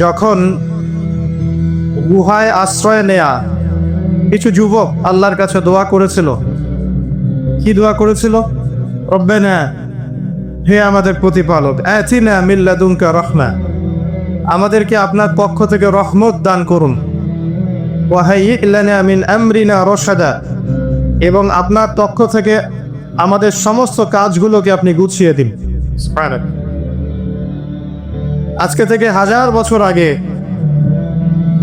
যখন গুহায় আশ্রয় নেয়া কিছু যুবক আল্লাহর কাছে দোয়া করেছিল, কি দোয়া করেছিল? রব্বানা, হে আমাদের প্রতিপালক, আতিনা মিন লাদুনকা রাহমা, আমাদেরকে আপনার পক্ষ থেকে রহমত দান করুন। ওয়া হাইয়্ লানা মিন আমরিনা রশাদা, এবং আপনার পক্ষ থেকে আমাদের সমস্ত কাজগুলোকে আপনি গুছিয়ে দিন। সুবহানাল্লাহ। আজকে থেকে 1000 বছর আগে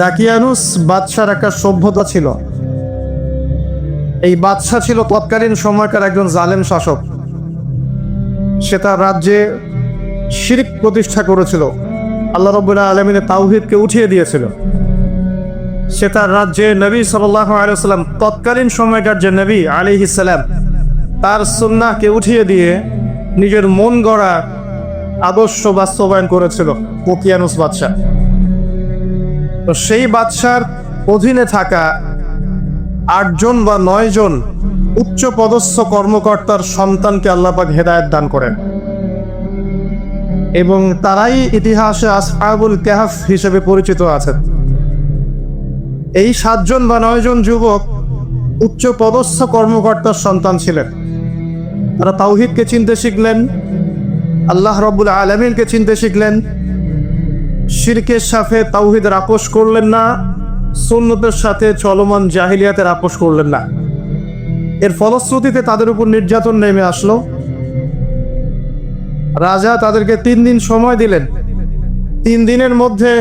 দাকিয়ানুস বাদশার একটা সভ্যতা ছিল। এই বাদশা ছিল তৎকালীন সময়কার একজন জালেম শাসক। সে তার রাজ্যে শিরক প্রতিষ্ঠা করেছিল, আল্লাহ রাব্বুল আলামিনের তাওহীদকে উঠিয়ে দিয়েছিল। সে তার রাজ্যে নবী সাল্লাল্লাহু আলাইহি ওয়াসাল্লাম, তৎকালীন সময়কার যে নবী আলাইহিস সালাম, তার সুন্নাহকে উঠিয়ে দিয়ে নিজের মন গড়া আদর্শ বাস্তবায়ন করেছিল দাকিয়ানুস বাদশা। তো সেই বাদশার অধীনে থাকা 8 জন বা 9 জন উচ্চ পদস্থ কর্মকর্তার সন্তানকে আল্লাহ পাক হেদায়েত দান করেন, এবং তারাই ইতিহাসে আসহাবুল কাহফ হিসেবে পরিচিত আছেন। এই 7 জন বা 9 জন যুবক উচ্চ পদস্থ কর্মকর্তার সন্তান ছিলেন। তারা তাওহীদকে চিনতে শিখলেন, আল্লাহ রাব্বুল আলামিনকে চিনতে শিখলেন, শিরকের সাথে তাওহীদের আপোষ করলেন না, সুন্নতের সাথে চলমান জাহিলিয়াতের আপোষ করলেন না। এর ফলশ্রুতিতে তাদের উপর নির্যাতন নেমে আসলো। রাজা তাদেরকে 3 দিন সময় দিলেন। 3 দিনের মধ্যে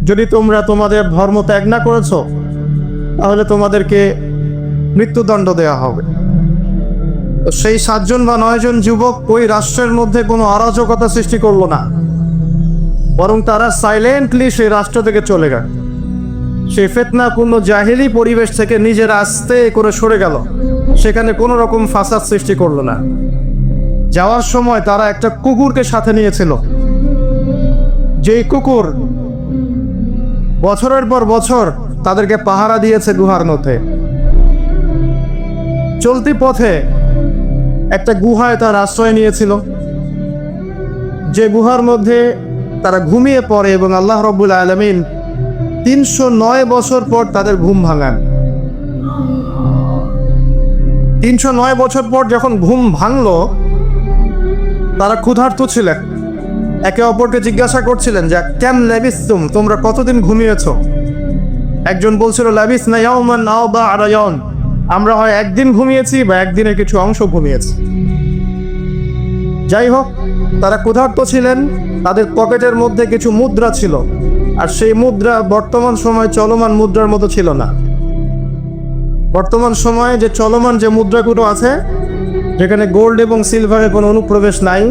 যদি তোমরা তোমাদের ধর্ম ত্যাগ না করেছো, তাহলে তোমাদেরকে মৃত্যুদণ্ড দেওয়া হবে। তো সেই 7 জন বা 9 জন যুবক ওই রাষ্ট্রের মধ্যে কোনো অরাজকতা সৃষ্টি করলো না, বরং তারা সাইলেন্টলি সেই রাষ্ট্র থেকে চলে গেল। সেই ফিতনাপূর্ণ জাহিলি পরিবেশ থেকে নিজেরা আস্তে করে সরে গেল, সেখানে কোনো রকম ফাসাদ সৃষ্টি করলো না। যাওয়ার সময় তারা একটা কুকুরকে সাথে নিয়েছিল, যেই কুকুর বছরের পর বছর তাদেরকে পাহারা দিয়েছে গুহার মধ্যে। চলতি পথে একটা গুহায় তার আশ্রয় নিয়েছিল, যে গুহার মধ্যে তারা ঘুমিয়ে পড়ে, এবং আল্লাহ রাব্বুল আলামিন 309 বছর পর তাদের ঘুম ভাঙান। 309 বছর পর যখন ঘুম ভাঙলো, তারা ক্ষুধার্ত ছিলেন, একে অপরকে জিজ্ঞাসা করছিলেন যে কেম লাবিসতুম, তোমরা কতদিন ঘুমিয়েছো? একজন বলছিল লাবিসনা ইয়াওমান আও বা'দা ইয়াওম, আমরা হয় একদিন ঘুমিয়েছি বা একদিনের কিছু অংশ ঘুমিয়েছি। যাই হোক, তারা ক্ষুধার্ত ছিলেন, তাদের পকেটের মধ্যে কিছু মুদ্রা ছিল, আর সেই মুদ্রা বর্তমান সময় চলমান মুদ্রার মতো ছিল না। বর্তমান সময়ে যে চলমান যে মুদ্রাগুলো আছে, যেখানে গোল্ড এবং সিলভারের কোনো অনুপ্রবেশ নাই,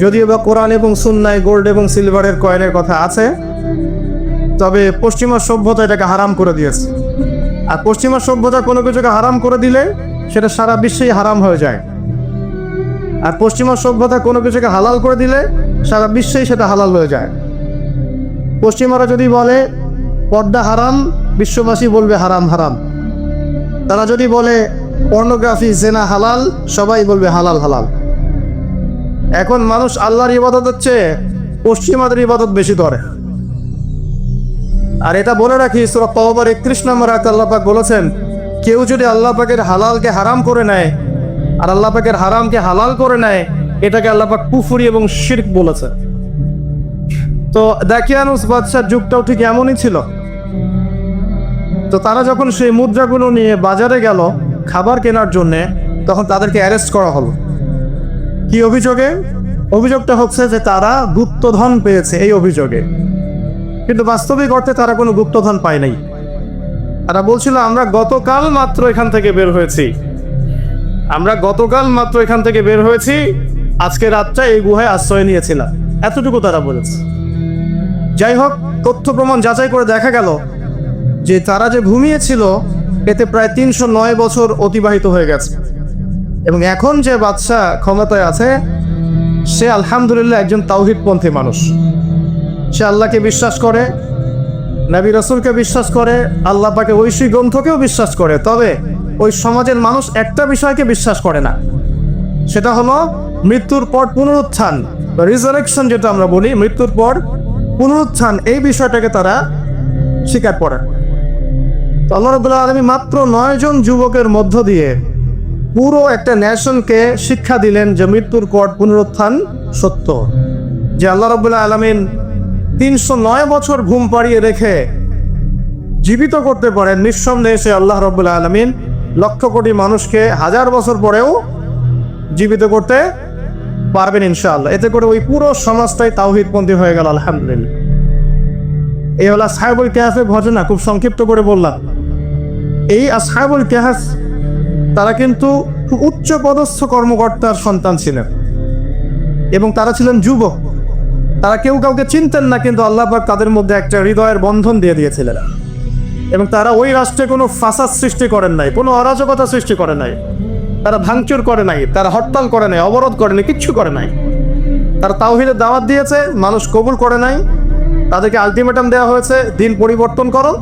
যদিও বা কোরআন এবং সুন্নায় গোল্ড এবং সিলভারের কয়েনের কথা আছে, তবে পশ্চিমা সভ্যতা এটাকে হারাম করে দিয়েছে। আর পশ্চিমা সভ্যতা কোনো কিছুকে হারাম করে দিলে সেটা সারা বিশ্বেই হারাম হয়ে যায়, আর পশ্চিমা সভ্যতা কোনো কিছুকে হালাল করে দিলে সারা বিশ্বেই সেটা হালাল হয়ে যায়। পশ্চিমারা যদি বলে পর্দা হারাম, বিশ্ববাসী বলবে হারাম হারাম। তারা যদি বলে পর্নোগ্রাফি জেনা হালাল, সবাই বলবে হালাল হালাল। এখন মানুষ আল্লাহর ইবাদতের চেয়ে পশ্চিমাদের ইবাদত বেশি করে। আর এটা বলে রাখি, সূরা তাওবার 31 নম্বর আয়াতে আল্লাহ পাক বলেছেন, কেউ যদি আল্লাহ পাকের হালালকে হারাম করে নেয় আর আল্লাহ পাকের হারামকে হালাল করে নেয়, এটাকে আল্লাহ পাক কুফরি এবং শিরক বলেছে। তো দাকিয়ানুস বাদশার যুগটাও ঠিক এমনই ছিল। তো তারা যখন সেই মুদ্রাগুলো নিয়ে বাজারে গেল খাবার কেনার জন্যে, তখন তাদেরকে অ্যারেস্ট করা হলো। কি অভিযোগে? অভিযোগটা হচ্ছে যে তারা গুপ্তধন পেয়েছে, এই অভিযোগে। কিন্তু বাস্তবিক অর্থে তারা কোনো গুপ্তধন পায় নাই। তারা বলছিল আমরা গতকাল মাত্র এখান থেকে বের হয়েছি, আজকে রাতটা এই গুহায় আশ্রয় নিয়েছিলাম, এতটুকু তারা বলেছে। যাই হোক, তথ্য প্রমাণ যাচাই করে দেখা গেল যে তারা যে ঘুমিয়েছিল এতে প্রায় 309 বছর অতিবাহিত হয়ে গেছে। এবং এখন যে বাদশা ক্ষমতায় আছে, সে আলহামদুলিল্লাহ একজন তাওহীদপন্থী মানুষ। সে আল্লাহকে বিশ্বাস করে, নবী রাসূলকে বিশ্বাস করে, আল্লাহ পাকের ঐশী গ্রন্থকেও বিশ্বাস করে। তবে ওই সমাজের মানুষ একটা বিষয়কে বিশ্বাস করে না, সেটা হলো মৃত্যুর পর পুনরুত্থান, রিজারেকশন যেটা আমরা বলি। মৃত্যুর পর পুনরুত্থান, এই বিষয়টাকে তারা স্বীকার করেন। তো আল্লাহ রাব্বুল আলামিন মাত্র 9 জন যুবকের মধ্য দিয়ে পুরো একটা নেশনকে শিক্ষা দিলেন যে মৃত্যুর পর পুনরুত্থান সত্য, যে আল্লাহ রাব্বুল আলামিন 309 বছর ঘুম পাড়িয়ে রেখে জীবিত করতে পারেন। নিঃসন্দেহে সে আল্লাহ রাব্বুল আলামিন লক্ষ কোটি মানুষকে 1000 বছর পরেও জীবিত করতে পারবেন ইনশাআল্লাহ। এতে করে ওই পুরো সমাজটাই তাওহীদপন্থী হয়ে গেল, আলহামদুলিল্লাহ। এই হলো আসহাবুল কাহফের ঘটনা, খুব সংক্ষিপ্ত করে বললাম। এই আসহাবুল কাহফ তারা কিন্তু খুব উচ্চ পদস্থ কর্মকর্তার সন্তান ছিলেন এবং তারা ছিলেন যুবক। তারা কেউ কাউকে চিনতেন না, কিন্তু আল্লাহ পাক তাদের মধ্যে একটা হৃদয়ের বন্ধন দিয়ে দিয়েছিলেন। এবং তারা ওই রাষ্ট্রে কোনো ফাসাদ সৃষ্টি করেন নাই, কোনো অরাজকতা সৃষ্টি করে নাই, তারা ভাঙচুর করে নাই, তারা হরতাল করে নাই, অবরোধ করে নাই, কিচ্ছু করে নাই। তারা তাওহীদের দাওয়াত দিয়েছে, মানুষ কবুল করে নাই। তাদেরকে আলটিমেটাম দেওয়া হয়েছে, দিন পরিবর্তন করো,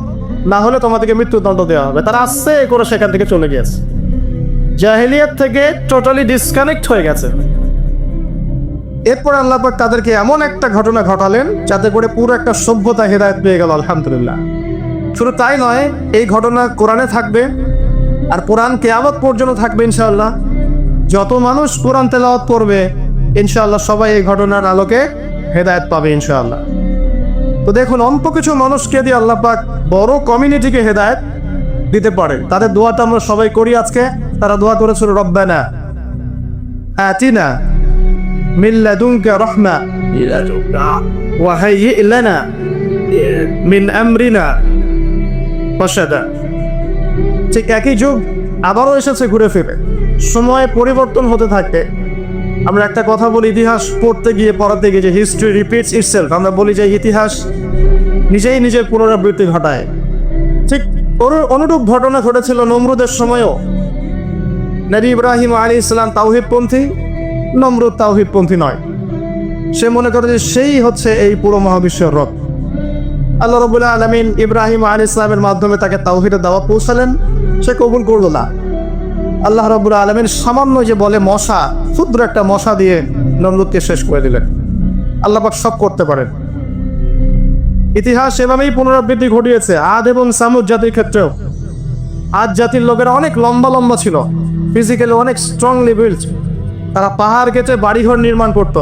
না হলে তোমাদেরকে মৃত্যুদণ্ড দেওয়া হবে। তারা আস্তে করে সেখান থেকে চলে গিয়েছে, জাহেলিয়াত থেকে টোটালি ডিসকানেক্ট হয়ে গেছে। এরপর আল্লাহ পাক তাদেরকে এমন একটা ঘটনা ঘটালেন যাতে করে পুরো একটা সভ্যতা হেদায়েত পেয়ে গেল, আলহামদুলিল্লাহ। শুধু তাই নয়, এই ঘটনা কোরআনে থাকবে আর কোরআন কিয়ামত পর্যন্ত থাকবে ইনশাআল্লাহ। যত মানুষ কোরআন তেলাওয়াত করবে ইনশাআল্লাহ সবাই এই ঘটনার আলোকে হেদায়েত পাবে ইনশাআল্লাহ। তো দেখুন, অল্প কিছু মানুষকে দিয়ে আল্লাহ পাক বড় কমিউনিটিকে হেদায়েত দিতে পারে। তাদের দোয়াটা আমরা সবাই করি আজকে। তারা দোয়া করেছিল, রব্বানা আতিনা মিন লাদুনকা রাহমা ওয়া হাইয়্ লানা মিন আমরিনা রাশাদা। ঠিক একই যুগ আবারও এসেছে ঘুরে ফিরে, সময় পরিবর্তন হতে থাকে। আমরা একটা কথা বলি, ইতিহাস পড়তে গিয়ে পড়াতে গিয়ে, যে হিস্ট্রি রিপিটস ইটসেলফ। আমরা বলি যে ইতিহাস নিজেই নিজের পুনরাবৃত্তি ঘটায়। ঠিক অনুরূপ ঘটনা ঘটেছিল নমরুদের সময়ও। নবী ইব্রাহিম আলাইহিস সালাম তাওহীদপন্থী, নমরুদ তাওহীদপন্থী নয়। সে মনে করে যে সেই হচ্ছে এই পুরো মহাবিশ্বের রব। আল্লাহ রাব্বুল আলামিন ইব্রাহিম আলাইহিস সালামের মাধ্যমে তাকে তাওহীদের দাওয়াত পৌঁছালেন, সে কবুল করলো না। আল্লাহ রাব্বুল আলামিন সামান্য যে বলে মশা, ক্ষুদ্র একটা মশা দিয়ে নমরুদকে শেষ করে দিলেন। আল্লাহ পাক সব করতে পারেন। ইতিহাস এভাবেই পুনরাবৃত্তি ঘটিয়েছে আদ এবং সামুদ জাতির ক্ষেত্রেও। আদ জাতির লোকেরা অনেক লম্বা লম্বা ছিল, ফিজিক্যালি অনেক স্ট্রংলি বিল্ড। তারা পাহাড় কেটে বাড়িঘর নির্মাণ করত।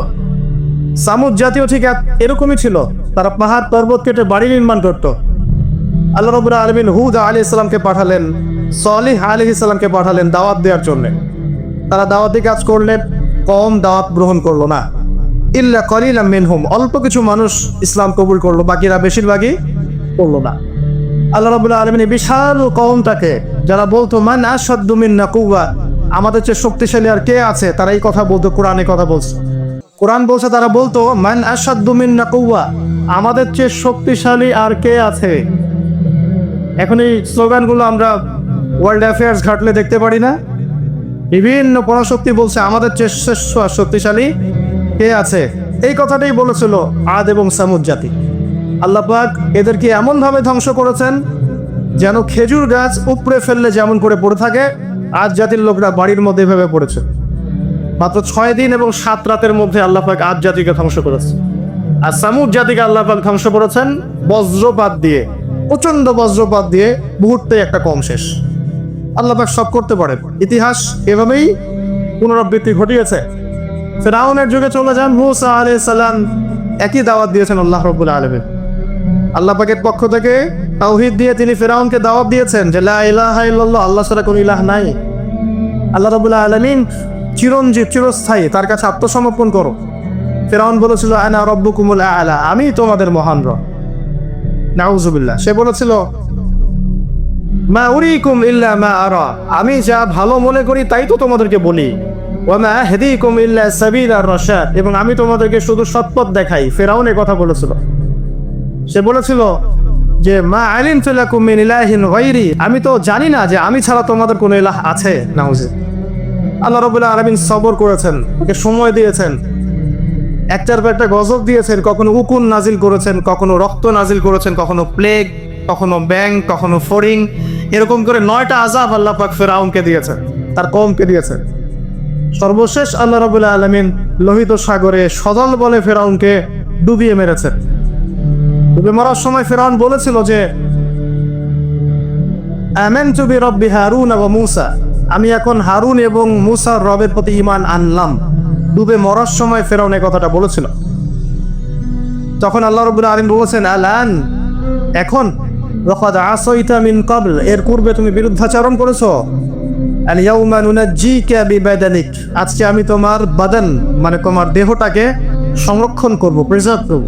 সামুদ জাতীয় ঠিক এরকমই ছিল, তারা পাহাড় পর্বত কেটে বাড়ি নির্মাণ করত। আল্লাহ রাব্বুল আলামিন হুদ আলাইহিস সালামকে পাঠালেন, সালিহ আলাইহিস সালামকে পাঠালেন দাওয়াত দেওয়ার জন্য। তারা দাওয়াতি কাজ করলেন, কম দাওয়াত গ্রহণ করলো না। ইল্লা কলিলাম মিনহুম, অল্প কিছু মানুষ ইসলাম কবুল করলো, বাকিরা বেশিরভাগই করলো না। আল্লাহ রাব্বুল আলামিন বিশাল কওমটাকে, যারা বলতো মান আশাদ্দু মিন্না কুওয়া, আমাদের চেয়ে শক্তিশালী আর কে আছে, তারা এই কথা বলতো। কোরআনে কথা বলছে, কোরআন বলছে, তারা বলতো মান আশাদ্দু মিন্না কুওয়া, আমাদের চেয়ে শক্তিশালী আর কে আছে। এখন এই স্লোগানগুলো আমরা ওয়ার্ল্ড অ্যাফেয়ার্স ঘাটলে দেখতে পারি না? বিভিন্ন পরাশক্তি বলছে আমাদের চেয়ে শ্রেষ্ঠ আর শক্তিশালী কে আছে। এই কথাটাই বলেছিল আদ এবং সামুদ জাতি। আল্লাহ পাক এদেরকে এমনভাবে ধ্বংস করেছেন যেন খেজুর গাছ উপড়ে ফেললে যেমন করে পড়ে থাকে, আদ জাতির লোকরা বাড়ির মধ্যে এভাবে পড়েছে। মাত্র 6 দিন এবং 7 রাতের মধ্যে আল্লাহ পাক আদ জাতিকে ধ্বংস করেছে। আর সামুদ জাতিকে আল্লাহ পাক ধ্বংস করেছেন বজ্রপাত দিয়ে, প্রচন্ড বজ্রপাত দিয়ে, মুহূর্তে একটা কম শেষ। আল্লাহ পাক সব করতে পারেন। ইতিহাস এভাবেই পুনরাবৃত্তি ঘটিয়েছে। ফিরআউনের যুগে চলে যান, মূসা আলাইহিস সালাম একই দাওয়াত দিয়েছেন আল্লাহ রাব্বুল আলামিন। আল্লাহ পাকের পক্ষ থেকে তাওহীদ দিয়ে তিনি ফিরআউনকে দাওয়াত দিয়েছেন যে লা ইলাহা ইল্লাল্লাহ, আল্লাহ ছাড়া কোনো ইলাহ নাই। আল্লাহ রাব্বুল আলামিন চিরঞ্জীব, চিরস্থায়ী, তার কাছে আত্মসমর্পণ করো। ফিরআউন বলেছিল আনা রাব্বুকুমুল আ'লা, আমি তোমাদের মহান রব। নাউযুবিল্লাহ। সে বলেছিল মা উরিকুম ইল্লা মা আরা, আমি যা ভালো মনে করি তাই তো তোমাদেরকে বলি। ওয়া মা আহদিকুম ইল্লা সাবিলার রাশাদ, এবং আমি তোমাদেরকে শুধু সৎপথ দেখাই। ফিরআউন এই কথা বলেছিল। সে বলেছিল যে মা আলিমতু লাকুম মিন ইলাহিন গায়রি, আমি তো জানি না যে আমি ছাড়া তোমাদের কোনো ইলাহ আছে। নাউযুবিল্লাহ। আল্লাহ রাব্বুল আলামিন সবর করেছেন, ওকে সময় দিয়েছেন, একটার পর একটা গজব দিয়েছেন। কখনো উকুন নাজিল করেছেন, কখনো রক্ত নাজিল করেছেন, কখনো প্লেগ, কখনো ব্যাং, কখনো ফড়িং, এরকম করে 9টা আযাব আল্লাহ পাক ফিরআউনকে দিয়েছেন, তার কওমকে দিয়েছেন। সর্বশেষ আল্লাহ রাব্বুল আলামিন লোহিত সাগরে সদল বলে ফিরআউনকে ডুবিয়ে মেরেছেন। ডুবে মরার সময় ফিরআউন বলেছিল যে আমানতু বিরাব্বি হারুন ওয়া মূসা, আমি এখন হারুন এবং মূসার রবের প্রতি ঈমান আনলাম। ডুবে মরার সময় ফিরআউন এই কথাটা বলেছিল। তখন আল্লাহ রাব্বুল আলামিন বলেছেন আলান, এখন ওয়াকাদ আসাইতা মিন ক্বাবল, এর পূর্বে তুমি বিরুদ্ধাচরণ করেছো। আল ইয়াউমা নুনাজ্জিকা বিবাদানিক, আজকে আমি তোমার বাদান মানে তোমার দেহটাকে সংরক্ষণ করব, প্রিজার্ভ করব।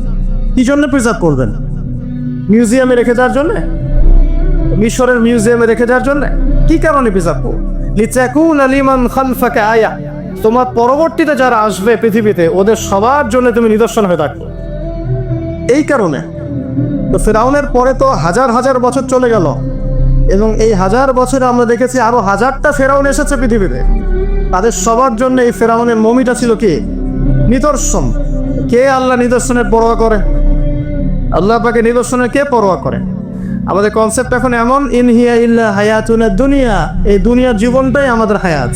কি জন্য প্রিজার্ভ করবেন? মিউজিয়ামে রেখে যাওয়ার জন্য? মিশরের মিউজিয়ামে রেখে যাওয়ার জন্য? কি কারণে প্রিজার্ভ করব? লিতাকুনা লিমান খালফাকা আয়া, তোমার পরবর্তীতে যারা আসবে পৃথিবীতে ওদের সবার জন্য তুমি নিদর্শন হয়ে থাকবে। এই কারণে তো ফিরআউনের পরে তো হাজার হাজার বছর চলে গেল, এবং এই হাজার বছরে আমরা দেখেছি আরো হাজারটা ফেরাউন এসেছে পৃথিবীতে। তাদের সবার জন্য এই ফেরাউনের মমিটা ছিল কি? নিদর্শন। কে আল্লাহ নিদর্শনের পরোয়া করে? আল্লাহ পাকে নিদর্শনের কে পরোয়া করে? আমাদের কনসেপ্ট এখন এমন, ইন হিয়া ইল্লা হায়াতুনা দুনিয়া, এই দুনিয়ার জীবনটাই আমাদের হায়াত।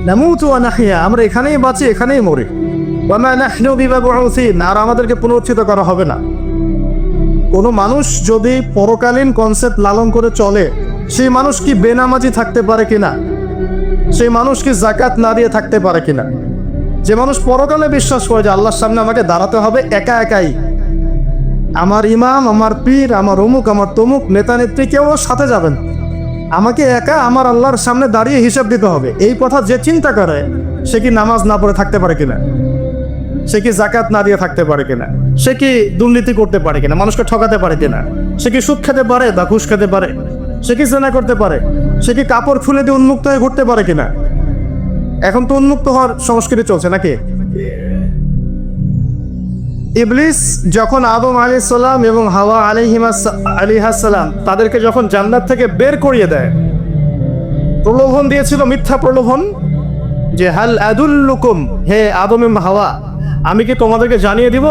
নামুতু ওয়া নাহইয়া, আমরা এখানেই বাঁচি এখানেই মরি। ওয়া মা নাহনু বিমাবউসিন, আর আমাদেরকে পুনরুত্থিত করা হবে না। কোনো মানুষ যদি পরকালীন কনসেপ্ট লালন করে চলে, সেই মানুষ কি বেনামাজি থাকতে পারে কিনা? সেই মানুষ কি যাকাত না দিয়ে থাকতে পারে কিনা? যে মানুষ পরকালে বিশ্বাস করে যে আল্লাহর সামনে আমাকে দাঁড়াতে হবে একা একাই, আমার ইমাম, আমার পীর, আমার অমুক, আমার তমুক নেতা নেত্রী কেউ সাথে যাবেন, আমাকে একা আমার আল্লাহর সামনে দাঁড়িয়ে হিসাব দিতে হবে, এই কথা যে চিন্তা করে, সে কি নামাজ না পড়ে থাকতে পারে কিনা? সে কি যাকাত না দিয়ে থাকতে পারে কিনা? সে কি দুর্নীতি করতে পারে কিনা? মানুষকে ঠকাতে পারে কিনা? সে কি সুদ খেতে পারে বা ঘুষ খেতে পারে? সে কি জেনা করতে পারে? সে কি কাপড় খুলে দিয়ে উন্মুক্ত হয়ে ঘুরতে পারে কিনা? এখন তো উন্মুক্ত হওয়ার সংস্কৃতি চলছে নাকি? ইবলিস যখন আদম আলাইহিস সালাম এবং হাওয়া আলাইহিস সালাম তাদেরকে যখন জান্নাত থেকে বের করিয়ে দেয়, প্রলোভন দিয়েছিল, মিথ্যা প্রলোভন, যে হাল আদুল্লুকুম, হে আদম এবং হাওয়া, আমি কি তোমাদেরকে জানিয়ে দিব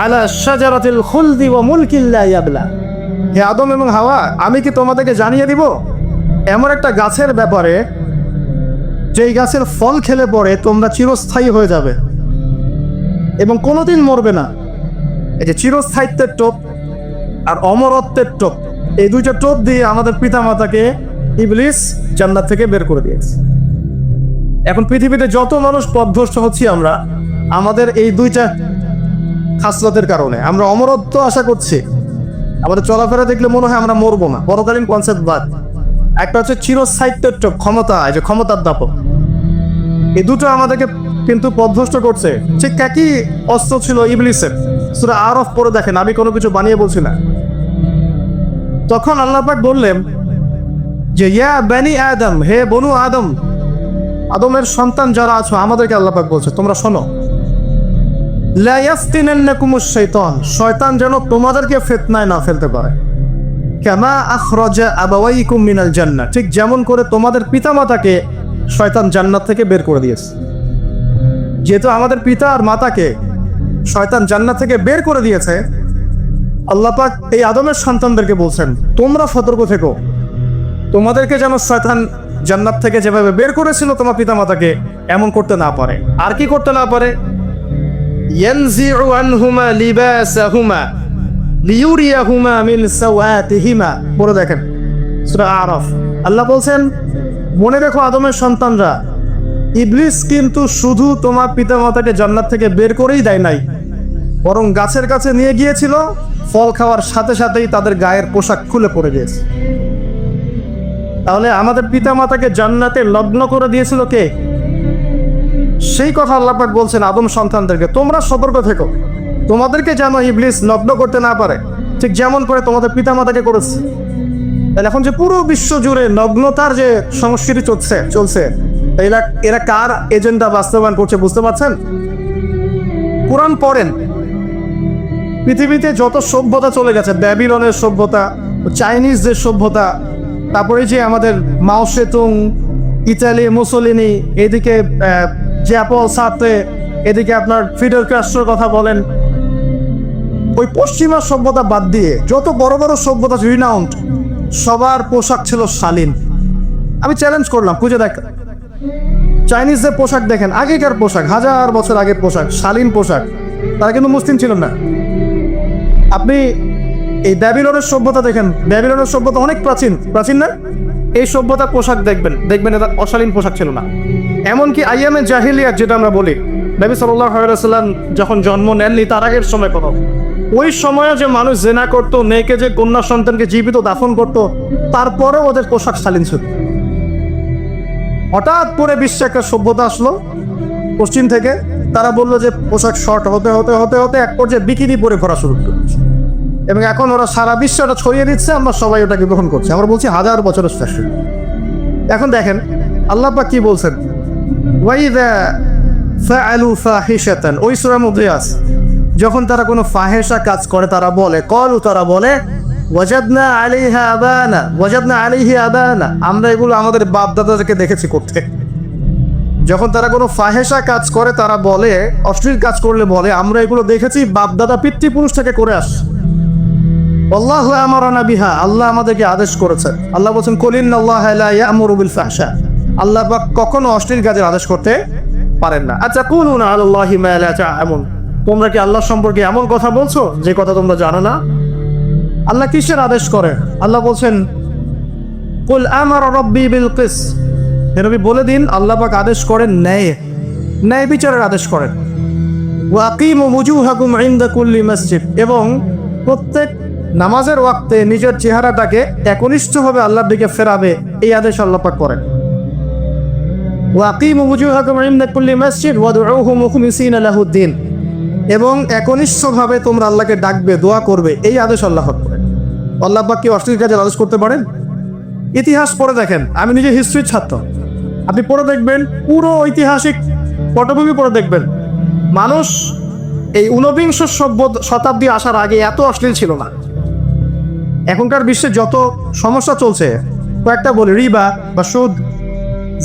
আলা শাজারাতিল খুলদি ওয়া মুলকিন লা ইয়াবলা, হে আদম এবং হাওয়া, আমি কি তোমাদেরকে জানিয়ে দিব এমন একটা গাছের ব্যাপারে যেই গাছের ফল খেলে পরে তোমরা চিরস্থায়ী হয়ে যাবে এবং কোনোদিন মরবে না। এই যে চিরস্থায়িত্বের টোপ আর অমরত্বের টোপ, এই দুইটা টোপ দিয়ে আমাদের পিতামাতাকে ইবলিস জান্নাত থেকে বের করে দিয়েছে। এখন পৃথিবীতে যত মানুষ পথভ্রষ্ট হচ্ছি আমরা, আমাদের এই দুইটা খাসলতের কারণে। আমরা অমরত্ব আশা করছি, আমাদের চলাফেরা দেখলে মনে হয় আমরা মরবো না, পরকালীন কনসেপ্ট বাদ। একটা হচ্ছে চিরস্থায়িত্বের টোপ, ক্ষমতা, এই যে ক্ষমতার দাপট, এই দুটো আমাদেরকে কিন্তু পথভ্রষ্ট করছে। ঠিক একই অস্ত্র ছিল ইবলিসের। সূরা আরাফ পড়ে দেখেন, আমি কোনো কিছু বানিয়ে বলছি না। তখন আল্লাহ পাক বললেন যে ইয়া বানি আদম, হে বনু আদম, আদমের সন্তান যারা আছো, আমাদেরকে আল্লাহ পাক বলছে তোমরা শোনো, লা ইয়াফতিনান্নাকুমুশ শাইতান, শয়তান যেন তোমাদেরকে ফিতনায় না ফেলতে পারে। কামা আখরাজা আবাওয়াইকুম মিনাল জান্নাহ, ঠিক যেমন করে তোমাদের পিতামাতাকে শয়তান জান্নাত থেকে বের করে দিয়েছে। যেহেতু আমাদের পিতা আর মাতাকে শয়তান জান্নাত থেকে বের করে দিয়েছে, আল্লাহ পাক এই আদমের সন্তানদেরকে বলছেন তোমরা সতর্ক থেকো, তোমাদেরকে যেন শয়তান জান্নাত থেকে যেভাবে বের করেছিল তোমার পিতামাতাকে, এমন করতে না পারে। আর কি করতে না পারে? ইয়ানজিউ আনহুমা লিবাসাহুমা লিউরিয়াহুমা মিন সাওয়াতিহিমা, পড়ে দেখেন সূরা আরাফ। আল্লাহ বলছেন মনে রেখো আদমের সন্তানরা, ইবলিস কিন্তু শুধু তোমার পিতামাতাকে জান্নাত থেকে বের করেই দেয় নাই, বরং গাছের কাছে নিয়ে গিয়েছিল, ফল খাওয়ার সাথে সাথেই তাদের গায়ের পোশাক খুলে পড়ে গিয়েছে। তাহলে আমাদের পিতামাতাকে জান্নাতে লগ্ন করে দিয়েছিল কে? সেই কথা আল্লাহ পাক বলছেন আদম সন্তানদেরকে তোমরা সতর্ক থেকো, তোমাদেরকে যেন ইবলিস লগ্ন করতে না পারে, ঠিক যেমন করে তোমাদের পিতামাতাকে করেছে। তাহলে এখন যে পুরো বিশ্ব জুড়ে নগ্নতার যে সংস্কৃতি চলছে, এরা কার এজেন্ডা বাস্তবায়ন করছে বুঝতে পারছেন? কোরআন পড়েন, পৃথিবীতে যত সভ্যতা চলে গেছে, ব্যাবিলনের সভ্যতা, চাইনিজ যে সভ্যতা, তারপরে যে আমাদের মাও সেতুং, ইতালি মুসোলিনি, এদিকে জ্যাপল সার্ত্রে, এদিকে আপনার ফিডেল ক্যাস্ট্রোর কথা বলেন, ওই পশ্চিমা সভ্যতা বাদ দিয়ে যত বড় বড় সভ্যতা রিনাউন্ড, সবার পোশাক ছিল শালীন। আমি চ্যালেঞ্জ করলাম, খুঁজে দেখ চাইনিজদের পোশাক দেখেন, আগেকার পোশাক, হাজার বছর আগের পোশাক, শালীন পোশাক। তারা কিন্তু মুসলিম ছিল না। আপনি এই ব্যাবিলনের সভ্যতা দেখেন, ব্যাবিলনের সভ্যতা অনেক প্রাচীন, প্রাচীন না? এই সভ্যতার পোশাক দেখবেন, এটা অশালীন পোশাক ছিল না। এমনকি আইয়ামে জাহিলিয়াত যেটা আমরা বলি, নবী সাল্লাল্লাহু আলাইহি ওয়াসাল্লাম যখন জন্ম নেননি তার আগের সময় কথা, ওই সময়ে যে মানুষ জেনা করত, মেয়েকে যে কন্যা সন্তানকে জীবিত দাফন করত, তারপরেও ওদের পোশাক শালীন ছিল। হঠাৎ করে বিশ্বে একটা সভ্যতা আসলো পশ্চিম থেকে, তারা বললো যে পোশাক শর্ট হতে হতে হতে হতে এক পর্যায়ে বিকিনি পরে ঘোরা শুরু করছে, এবং এখন ওরা সারা বিশ্বে ওটা ছড়িয়ে দিচ্ছে, আমরা সবাই ওটাকে গ্রহণ করছি। আমরা বলছি 1000 বছরের ফ্যাশন। এখন দেখেন আল্লাহ পাক কি বলছেন, ওয়াইদা ফাআলু ফাহিশাতান, ওই সূরার মধ্যে আছে, যখন তারা কোনো ফাহেসা কাজ করে তারা বলে, ক্বালু, তারা বলে, ওয়াজাদনা আলাইহা আবানা, ওয়াজাদনা আলাইহি আবানা, আমরা এগুলো আমাদের বাপ দাদাদেরকে দেখেছি করতে। যখন তারা কোনো ফাহেসা কাজ করে তারা বলে, অশ্লীল কাজ করলে বলে, আমরা এগুলো দেখেছি বাপ দাদা পিতৃপুরুষ থেকে করে আসছে। আল্লাহু আমারানা বিহা, আল্লাহ আমাদেরকে আদেশ করেছেন। আল্লাহ বলেন, কুল ইন্নাল্লাহা লা ইয়া'মুরু বিল ফাহশা, আল্লাহ পাক কখনো অশ্লীল কাজের আদেশ করতে পারেন না। আচ্ছা, কুলুনা আলাল্লাহি মা লা তা'লামুন, তোমরা কি আল্লাহ সম্পর্কে এমন কথা বলছো যে কথা তোমরা জানো না? আল্লাহ কিসের আদেশ করে? আল্লাহ বলছেন, কুল আমারা রাব্বি বিল কিস, হে নবী বলে দিন আল্লাহ পাক আদেশ করেন ন্যায় বিচারের আদেশ করেন। ওয়া আকিমু ওয়ুজুহাকুম ইনদা কুল্লি মসজিদ, এবং প্রত্যেক নামাজের ওয়াক্তে নিজের চেহারাটাকে একনিষ্ঠভাবে আল্লাহর দিকে ফেরাবে, এই আদেশ আল্লাহ পাক করেন। ওয়া আকিমু ওয়ুজুহাকুম ইনদা কুল্লি মসজিদ ওয়াদউহু মুখলিসিনা লাহুদ্দিন, এবং একনিষ্ঠভাবে তোমরা আল্লাহকে ডাকবে, দোয়া করবে, এই আদেশ আল্লাহ পাক করেন। আল্লাহ পাক কি অশ্লীল কাজের আদেশ করতে পারেন? ইতিহাস পড়ে দেখেন, আমি নিজে হিস্ট্রির ছাত্র, আপনি পড়ে দেখবেন, পুরো ঐতিহাসিক পটভূমি পড়ে দেখবেন, মানুষ এই ঊনবিংশ শতাব্দী আসার আগে এত অশ্লীল ছিল না। এখনকার বিশ্বে যত সমস্যা চলছে, কয়েকটা বলি, রিবা বা সুদ,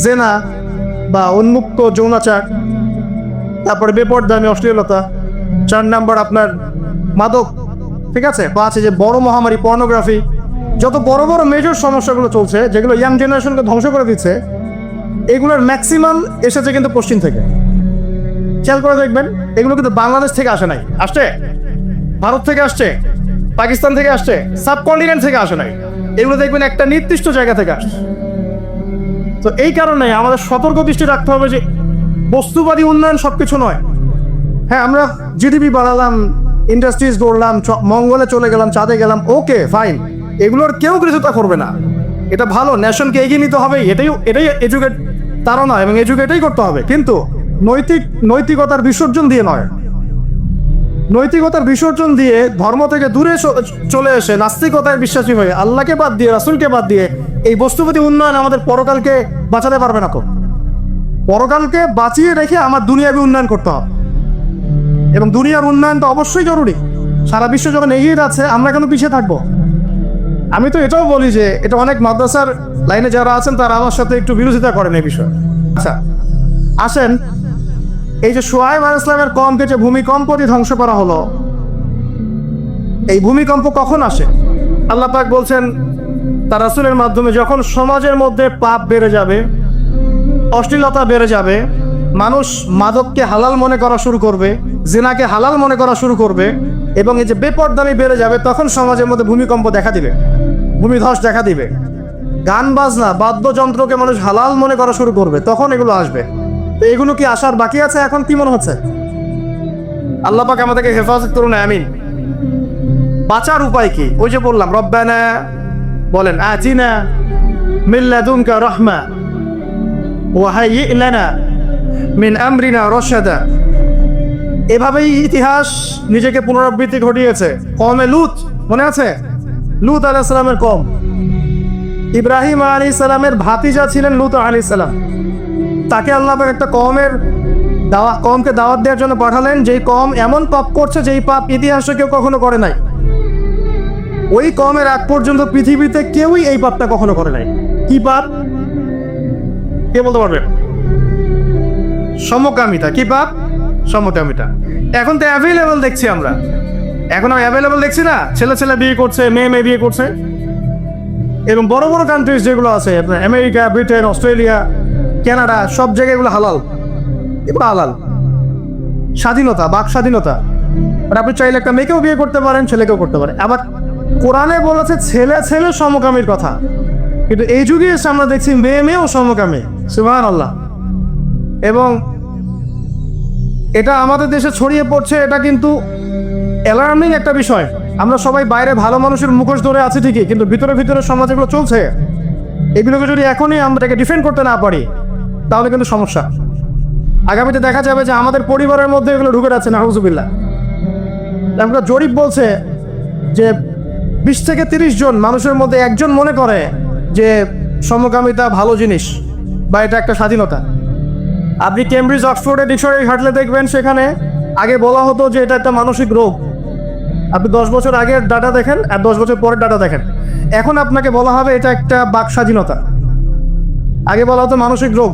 জেনা বা উন্মুক্ত যৌনাচার, তারপরে বেপরদামি অশ্লীলতা, 4 নাম্বার আপনার মাদক, ঠিক আছে, 5 যে বড় মহামারী পর্নোগ্রাফি, যত বড় বড় মেজর সমস্যাগুলো চলছে যেগুলো ইয়াং জেনারেশনকে ধ্বংস করে দিচ্ছে, এগুলোর ম্যাক্সিমাম এসেছে কিন্তু পশ্চিম থেকে। খেয়াল করে দেখবেন, এগুলো কিন্তু বাংলাদেশ থেকে আসে নাই, আসছে ভারত থেকে আসছে, পাকিস্তান থেকে আসছে, সাবকন্টিনেন্ট থেকে আসে নাই, এগুলো দেখবেন একটা নির্দিষ্ট জায়গা থেকে আসছে। তো এই কারণে আমাদের সতর্ক দৃষ্টি রাখতে হবে যে বস্তুবাদী উন্নয়ন সবকিছু নয়। হ্যাঁ, আমরা জিডিপি বাড়ালাম, ইন্ডাস্ট্রিজ গড়লাম, মঙ্গলে চলে গেলাম, চাঁদে গেলাম, ওকে ফাইন, এগুলোর কেউ কৃতজ্ঞতা করবে না, এটা ভালো, নেশনকে এগিয়ে নিতে হবে, এটাই এডুকেট তারা এবং এডুকেটেই করতে হবে, কিন্তু নৈতিকতার বিসর্জন দিয়ে নয়। নৈতিকতার বিসর্জন দিয়ে ধর্ম থেকে দূরে চলে এসে নাস্তিকতায় বিশ্বাসী হয়ে আল্লাহকে বাদ দিয়ে, রাসূলকে বাদ দিয়ে এই বস্তুবাদী উন্নয়ন আমাদের পরকালকে বাঁচাতে পারবে না। তো পরকালকে বাঁচিয়ে রেখে আমার দুনিয়াবী উন্নয়ন করতে হবে, এবং দুনিয়ার উন্নয়ন তো অবশ্যই জরুরি। সারা বিশ্ব যখন এগিয়ে যাচ্ছে, আমরা কেন পিছিয়ে থাকবো? আমি তো এটাও বলি যে এটা অনেক মাদ্রাসার লাইনে যারা আছেন তারা আমার সাথে একটু বিরোধিতা করেন এই বিষয়ে। আচ্ছা আসেন, এই যে শুআয়ব আলাইহিস সালামের কওমকে যে ভূমিকম্প দিয়ে ধ্বংস করা হলো, এই ভূমিকম্প কখন আসে? আল্লাহ পাক বলছেন তার রাসূলের মাধ্যমে, যখন সমাজের মধ্যে পাপ বেড়ে যাবে, অশ্লীলতা বেড়ে যাবে, মানুষ মাদককে হালাল মনে করা শুরু করবে, জিনাকে হালাল মনে করা শুরু করবে, এবং এই যে বেপরদামি বেড়ে যাবে, তখন সমাজের মধ্যে ভূমিকম্প দেখা দিবে, ভূমিধস দেখা দিবে। গান বাজনা, বাদ্যযন্ত্রকে মানুষ হালাল মনে করা শুরু করবে, তখন এগুলো আসবে। তো এগুলো কি আসার বাকি আছে? এখন কি মনে হচ্ছে? আল্লাহ পাক আমাদেরকে হেফাজত করুন, আমিন। বাঁচার উপায় কি? ওই যে বললাম, রব্বানা বলেন, আতিনা মিন লাদুনকা রাহমা ওয়া হাইয়্ লানা মিন আমরিনা রাশাদা। এভাবেই ইতিহাস নিজেকে পুনরাবৃত্তি ঘটিয়েছে। কওমে লূত, মনে আছে? লূত আলাইহিস সালামের কওম, ইব্রাহিম আলাইহিস সালামের ভাতিজা ছিলেন লূত আলাইহিস সালাম। তাকে আল্লাহ পাক একটা কওমকে দাওয়াত দেওয়ার জন্য পাঠালেন, যেই কওম এমন পাপ করছে যেই পাপ ইতিহাসে কেউ কখনো করে নাই। ওই কওমের আগ পর্যন্ত পৃথিবীতে কেউই এই পাপটা কখনো করে নাই। কি পাপ? কে বলতে পারবে? সমকামিতা। কি পাপ? সমকামিতা। এখন তো অ্যাভেলেবল দেখছি আমরা, এখন আমি অ্যাভেলেবল দেখছি না, ছেলে ছেলে বিয়ে করছে, মেয়ে মেয়ে বিয়ে করছে। এবং বড় বড় কান্ট্রিজ যেগুলো আছে, আপনার আমেরিকা, ব্রিটেন, অস্ট্রেলিয়া, কানাডা, সব জায়গায় এগুলো হালাল। এগুলো হালাল, স্বাধীনতা, বাক স্বাধীনতা। আর আপনি চাইলে একটা মেয়েকেও বিয়ে করতে পারেন, ছেলেকেও করতে পারেন। আবার কোরআনে বলেছে ছেলে ছেলে সমকামীর কথা, কিন্তু এই যুগে এসে আমরা দেখছি মেয়ে মেয়েও সমকামী। সুবহানাল্লাহ। এবং এটা আমাদের দেশে ছড়িয়ে পড়ছে, এটা কিন্তু অ্যালার্মিং একটা বিষয়। আমরা সবাই বাইরে ভালো মানুষের মুখোশ ধরে আছি ঠিকই, কিন্তু ভিতরে ভিতরে সমাজ এগুলো চলছে। এগুলোকে যদি এখনই আমরা এটাকে ডিফেন্ড করতে না পারি তাহলে কিন্তু সমস্যা। আগামীতে দেখা যাবে যে আমাদের পরিবারের মধ্যে এগুলো ঢুকে যাচ্ছে, নাউজুবিল্লাহ। একটা জরিপ বলছে যে 20 থেকে 30 জন মানুষের মধ্যে একজন মনে করে যে সমকামিতা ভালো জিনিস বা এটা একটা স্বাধীনতা। আপনি কেমব্রিজ অক্সফোর্ডের ডিকশনারি ঘাটলে দেখবেন সেখানে আগে বলা হতো যে এটা একটা মানসিক রোগ। আপনি 10 বছর আগের ডাটা দেখেন আর 10 বছর পরের ডাটা দেখেন, এখন আপনাকে বলা হবে এটা একটা বাক স্বাধীনতা। আগে বলা হতো মানসিক রোগ।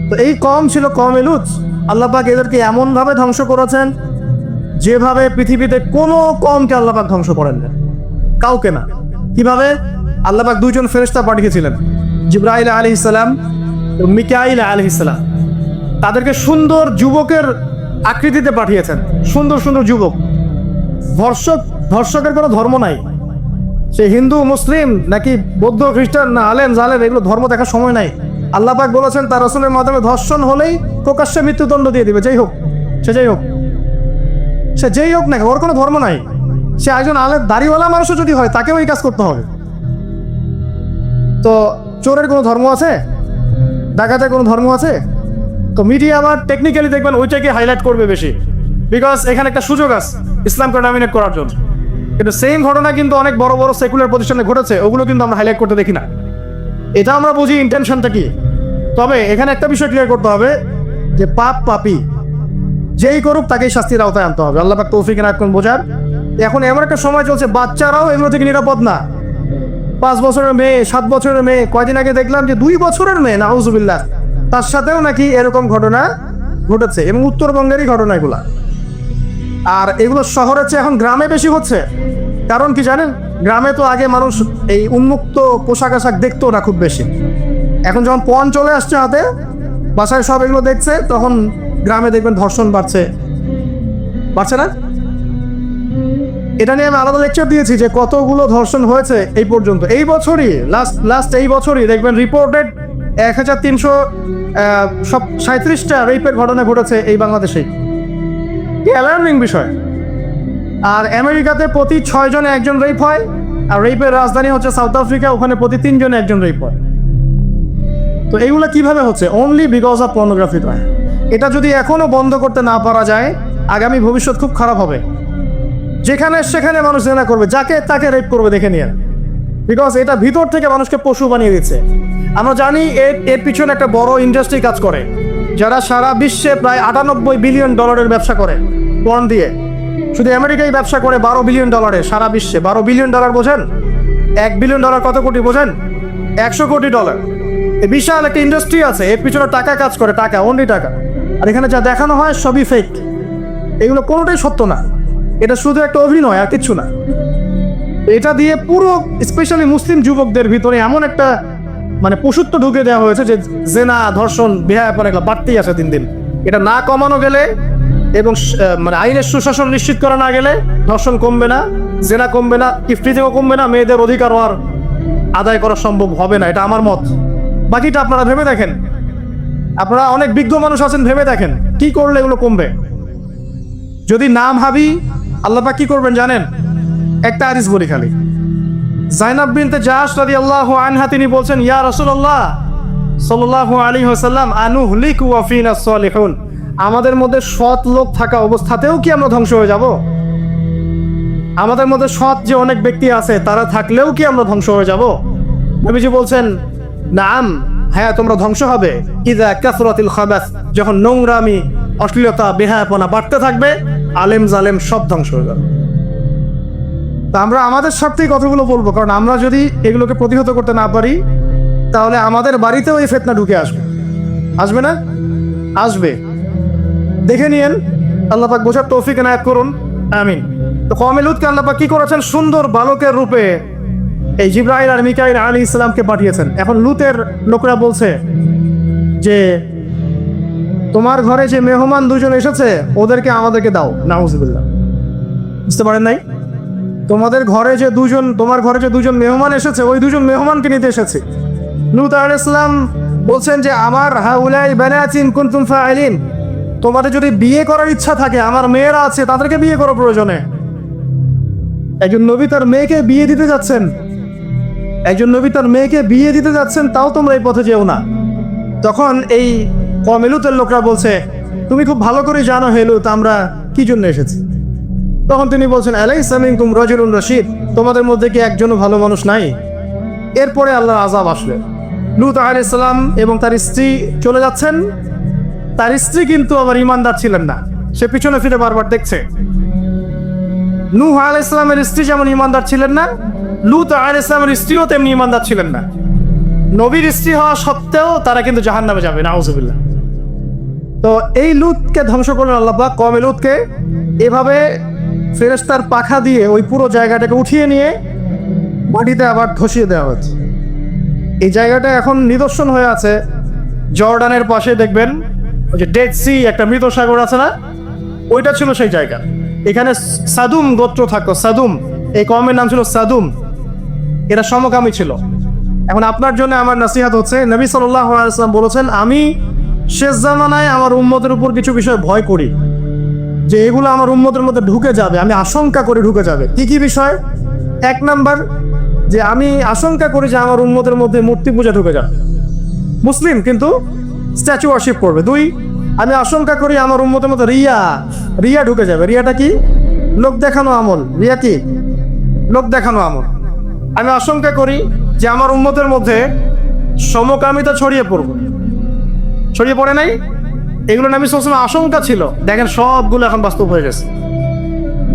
তো এই কম ছিল কওমে লূত, আল্লাহ পাক এদেরকে এমনভাবে ধ্বংস করেছেন যেভাবে পৃথিবীতে কোনো কমকে আল্লাহ পাক ধ্বংস করেন না, কাউকে না। কিভাবে? আল্লাহ পাক 2 জন ফেরেশতা পাঠিয়েছিলেন, জিবরাইল আলাইহিস সালাম এবং মিকাইল আলাইহিস সালাম। তাদেরকে সুন্দর যুবকের আকৃতিতে পাঠিয়েছেন, সুন্দর সুন্দর যুবক। ধর্ষকের কোনো ধর্ম নাই, সে হিন্দু মুসলিম নাকি বৌদ্ধ খ্রিস্টান না আলেম জালেম, এগুলো ধর্ম দেখার সময় নাই। আল্লাহ পাক বলেছেন তার রাসূলের মাধ্যমে ধর্ষণ হলেই প্রকাশ্যে মৃত্যুদণ্ড দিয়ে দিবে, যেই হোক সে যেই হোক না, ওর কোনো ধর্ম নাই। সে একজন আলেম দাড়িওয়ালা মানুষও যদি হয় তাকেও এই কাজ করতে হবে। তো চোরের কোনো ধর্ম আছে? ডাকাতের কোনো ধর্ম আছে? তো মিডিয়া আবার টেকনিক্যালি দেখবেন ওইটাকে হাইলাইট করবে বেশি, বিকজ এখানে একটা সুযোগ আছে ইসলামকে ডমিনেট করার জন্য। কিন্তু সেম ঘটনা কিন্তু অনেক বড় বড় সেকুলার প্রতিষ্ঠানে ঘটেছে, ওগুলো কিন্তু আমরা হাইলাইট করতে দেখি না। এটা আমরা বুঝি ইন্টেনশনটা কি। তবে এখানে একটা বিষয় ক্লিয়ার করতে হবে যে পাপ পাপী যেই করুক তাকেই শাস্তির আওতায় আনতে হবে। আল্লাহ পাক তৌফিক রাখুন বোঝার। এখন এমন একটা সময় চলছে বাচ্চারাও এগুলো থেকে নিরাপদ না। 5 বছরের মেয়ে, 7 বছরের মেয়ে, কয়দিন আগে দেখলাম যে 2 বছরের মেয়ে, নাউজুবিল্লাহ, তার সাথেও নাকি এরকম ঘটনা ঘটেছে, এবং উত্তরবঙ্গেরই ঘটনা এগুলা। আর এগুলো শহরের চেয়ে এখন গ্রামে বেশি হচ্ছে। কারণ কি জানেন? গ্রামে তো আগে মানুষ এই উন্মুক্ত পোশাক আশাক দেখতো না খুব বেশি। এখন যখন পণ চলে আসছে হাতে, বাসায় সব এগুলো দেখছে, তখন গ্রামে দেখবেন ধর্ষণ বাড়ছে না? এটা নিয়ে আমি আলাদা লেকচার দিয়েছি যে কতগুলো ধর্ষণ হয়েছে এই পর্যন্ত। এই বছরই লাস্ট এই বছরই দেখবেন রিপোর্টেড 1337টা রেপের ঘটনা ঘটেছে এই বাংলাদেশেই। অ্যালার্মিং বিষয়। আর আমেরিকাতে প্রতি 6 জনে 1জন রেপ হয়, আর রেপের রাজধানী হচ্ছে সাউথ আফ্রিকা, ওখানে প্রতি 3 জনে 1জন রেপ হয়। তো এইগুলা কিভাবে হচ্ছে? Only because of pornography. এটা যদি এখনো বন্ধ করতে না পারা যায়, আগামী ভবিষ্যৎ খুব খারাপ হবে। যেখানে সেখানে মানুষ জেনা করবে, যাকে তাকে রেপ করবে দেখে নিয়ে, বিকজ এটা ভিতর থেকে মানুষকে পশু বানিয়ে দিচ্ছে। আমরা জানি এর পিছনে একটা বড় ইন্ডাস্ট্রি কাজ করে, যারা সারা বিশ্বে প্রায় $98 বিলিয়ন ব্যবসা করে পর্ন দিয়ে। শুধু আমেরিকায় ব্যবসা করে $12 বিলিয়ন সারা বিশ্বে। $12 বিলিয়ন বোঝেন? $1 বিলিয়ন কত কোটি বোঝেন? $100 কোটি। এই বিশাল একটা ইন্ডাস্ট্রি আছে, এর পিছনে টাকা কাজ করে, টাকা, অনলি টাকা। আর এখানে যা দেখানো হয় সবই ফেক, এগুলো কোনোটাই সত্য না। এটা শুধু একটা অভিনয় আর কিচ্ছু না। এটা দিয়ে পুরো স্পেশালি মুসলিম যুবকদের ভিতরে এমন একটা মানে পশুত্ব ঢুকে দেওয়া হয়েছে যে জেনা, ধর্ষণ, বেহায়াপনা এগুলো বাড়তেই আছে দিন দিন। এটা না কমানো গেলে এবং মানে আইনের সুশাসন নিশ্চিত করা না গেলে ধর্ষণ কমবে না, জেনা কমবে না, ইফতিজিংও কমবে না, মেয়েদের অধিকারও আর আদায় করা সম্ভব হবে না। এটা আমার মত। বাকিটা আপনারা ভেবে দেখেন, আপনারা অনেক বিজ্ঞ মানুষ আছেন, ভেবে দেখেন কি করলে এগুলো কমবে। যদি না ভাবি আল্লাহ পাক কি করবেন জানেন? একটা হাদিস বলি খালি। জাইনাব বিনতে জাহশ রাদিয়াল্লাহু আনহা তিনি বলছেন, ইয়া রাসূলুল্লাহ সাল্লাল্লাহু আলাইহি ওয়াসাল্লাম, আনুহলিকু ওয়া ফিনা সালিহুন, আমাদের মধ্যে সৎ লোক থাকা অবস্থাতেও কি আমরা ধ্বংস হয়ে যাব? আমাদের মধ্যে সৎ যে অনেক ব্যক্তি আছে তারা থাকলেও কি আমরা ধ্বংস হয়ে যাব? নবীজি বলছেন, নাম, হ্যাঁ তোমরা ধ্বংস হবে। ইযা কাসরাতিল খাবাস, যখন নোংরামি, অশ্লীলতা, বেহায়াপনা বাড়তে থাকবে, আলেম জালেম সব ধ্বংস হয়ে যাবে। তা আমরা আমাদের স্বার্থেই কথাগুলো বলবো, কারণ আমরা যদি এগুলোকে প্রতিহত করতে না পারি তাহলে আমাদের বাড়িতেও এই ফিতনা ঢুকে আসবে না? আসবে। দেখে নিয়েন। আল্লাহ পাক বোঝার তৌফিক এনায়েত করুন, আমিন। তো কওমে লূতকে আল্লাহ পাক কি করেছেন? সুন্দর বালকের রূপে এই জিবরাইল আর মিকাইল আলাইহিস সালামকে পাঠিয়েছেন। এখন লূতের লোকরা বলছে যে তোমার ঘরে যে মেহমান 2 জন এসেছে ওদেরকে আমাদেরকে দাও। নাউজুবিল্লাহ। বুঝতে পারেন নাই? তোমার ঘরে যে দুজন মেহমান এসেছে, ওই দুজন মেহমানকে নিতে এসেছে। লূত আলাইহিস সালাম বলছেন যে আমার হাউলাই বানাতিন কুনতুম ফাইলিন, তোমাদের যদি বিয়ে করার ইচ্ছা থাকে, আমার মেয়েরা আছে, তাদেরকে বিয়ে করো প্রয়োজনে। একজন নবী তার মেয়েকে বিয়ে দিতে যাচ্ছেন, তাও তোমরা এই পথে যেও না। তখন এই কওমে লূতের লোকরা বলছে, তুমি খুব ভালো করে জানো হে লূত আমরা কি জন্য এসেছি। তখন তিনি বলছেন, আলাইসা মিনকুম রাজুলুন রাশীদ, তোমাদের মধ্যে কি একজনও ভালো মানুষ নাই? এরপরে আল্লাহর আযাব আসবে। লূত আলাইহিস সালাম এবং তার স্ত্রী চলে যাচ্ছেন। তার স্ত্রী কিন্তু আবার ঈমানদার ছিলেন না, সে পিছনে ফিরে বারবার দেখছে। নূহ আলাইহিস সালামের স্ত্রী যেমন ঈমানদার ছিলেন না, লূত আলাইহিস সালামের স্ত্রীও তেমনি ঈমানদার ছিলেন না। নবীর স্ত্রী হওয়া সত্ত্বেও তারা কিন্তু জাহান্নামে যাবে, নাউযুবিল্লাহ। তো এই লূতকে ধ্বংস করলেন আল্লাহ পাক, কওমে লূতকে এভাবে ফেরেশতার পাখা দিয়ে ওই পুরো জায়গাটাকে উঠিয়ে নিয়ে মাটিতে আবার ধসিয়ে দেওয়া হয়েছে। এই জায়গাটা এখন নিদর্শন হয়ে আছে। জর্ডানের পাশে দেখবেন ওই যে ডেড সি, একটা মৃত সাগর আছে না, ওইটা ছিল সেই জায়গা। এখানে সাদুম গোত্র থাকতো, সাদুম, এই কওমের নাম ছিল সাদুম। এরা সমকামী ছিল। এখন আপনার জন্য আমার নসিহত হচ্ছে, নবী সাল্লাল্লাহু আলাইহি ওয়াসাল্লাম বলেছেন, আমি শেষ জামানায় আমার উম্মতের উপর কিছু বিষয় ভয় করি যে এগুলো আমার উম্মতের মধ্যে ঢুকে যাবে, আমি আশঙ্কা করে ঢুকে যাবে। কি কি বিষয়? এক নাম্বার, যে আমি আশঙ্কা করি যে আমার উম্মতের মধ্যে মূর্তি পূজা ঢুকে যাবে, মুসলিম কিন্তু স্ট্যাচু ওয়ার্শিপ করবে। দুই, আমি আশঙ্কা করি আমার উম্মতের মধ্যে রিয়া ঢুকে যাবে। রিয়াটা কি? লোক দেখানো আমল। রিয়া কি? লোক দেখানো আমল। আমি আশঙ্কা করি যে আমার উম্মতের মধ্যে সমকামিতা ছড়িয়ে পড়ে নাই। এগুলো নবী সাল্লাল্লাহু আলাইহি ওয়াসাল্লাম আশঙ্কা ছিল। দেখেন সবগুলো এখন বাস্তব হয়ে গেছে।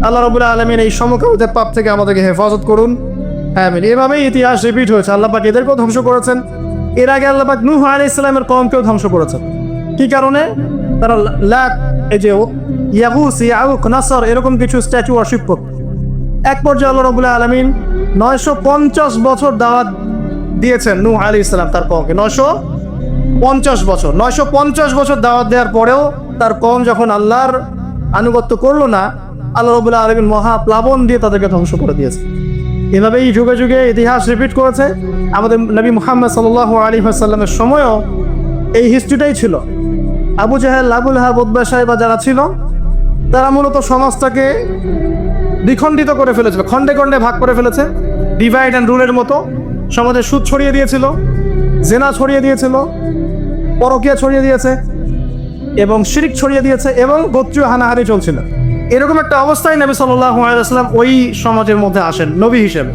আল্লাহ রাব্বুল আলামিন এই সমকামিতার পাপ থেকে আমাদেরকে হেফাজত করুন, আমিন। এভাবেই ইতিহাস রিপিট হয়েছে। আল্লাহ পাক এদেরকেও ধ্বংস করেছেন। এর আগে আল্লাহ পাক নূহ আলাইহিস সালামের কওমকেও ধ্বংস করেছেন। কি কারণে? তারা এই যে ইয়াগুস, ইয়াউক, নাসর এরকম কিছু স্ট্যাচু ওয়ার্শিপ করত। এক পর্যায়ে আল্লাহ রাব্বুল আলামিন 950 বছর দাওয়াত দিয়েছেন নূহ আলাইহিস সালাম তার কওমকে। 950 বছর দাওয়াত দেওয়ার পরেও তার কওম যখন আল্লাহর আনুগত্য করলো না, আল্লাহ রাব্বুল আলামিন মহা প্লাবন দিয়ে তাদেরকে ধ্বংস করে দিয়েছে। এভাবেই যুগে যুগে ইতিহাস রিপিট করেছে। আমাদের নবী মুহাম্মদ সাল্লাল্লাহু আলাইহি ওয়াসাল্লামের সময়ও এই হিস্ট্রিটাই ছিল। আবু জাহেল, আবুল আহাব, উতবা, শাইবা যারা ছিল, তারা মূলত সমাজটাকে দ্বিখণ্ডিত করে ফেলেছিল, খণ্ডে খণ্ডে ভাগ করে ফেলেছে। ডিভাইড অ্যান্ড রুলের মতো সমাজে সুদ ছড়িয়ে দিয়েছিল, জেনা ছড়িয়ে দিয়েছিল, পরকীয়া ছড়িয়ে দিয়েছে এবং শিরক ছড়িয়ে দিয়েছে এবং গোত্রীয় হানাহানি চলছিল। এরকম একটা অবস্থায় নবী সাল্লাল্লাহু আলাইহি ওয়াসাল্লাম ওই সমাজের মধ্যে আসেন নবী হিসেবে।